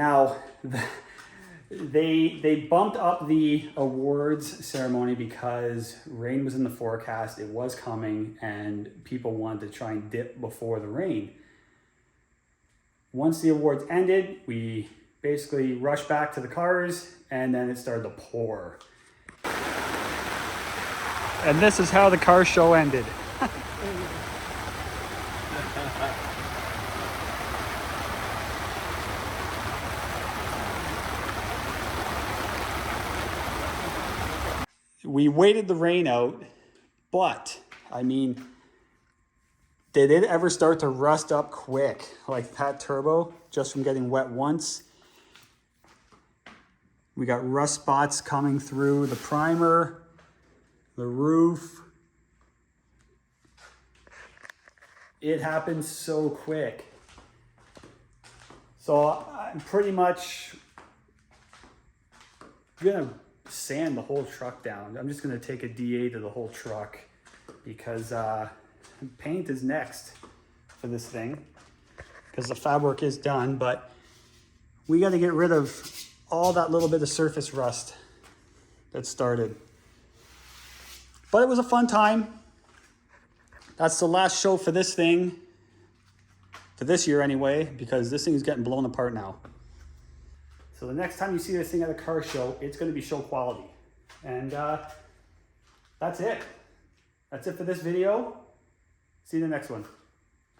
Now, they bumped up the awards ceremony because rain was in the forecast. It was coming, and people wanted to try and dip before the rain. Once the awards ended, we basically rushed back to the cars, and then it started to pour. And this is how the car show ended. We waited the rain out, but I mean, did it ever start to rust up quick like that turbo just from getting wet once? We got rust spots coming through the primer, the roof. It happened so quick. So I'm pretty much gonna sand the whole truck down. I'm just gonna take a DA to the whole truck because paint is next for this thing because the fabric is done, but we got to get rid of all that little bit of surface rust that started. But it was a fun time. That's the last show for this thing, for this year anyway, because this thing is getting blown apart now. So the next time you see this thing at a car show, it's going to be show quality. And that's it. That's it for this video. See you in the next one.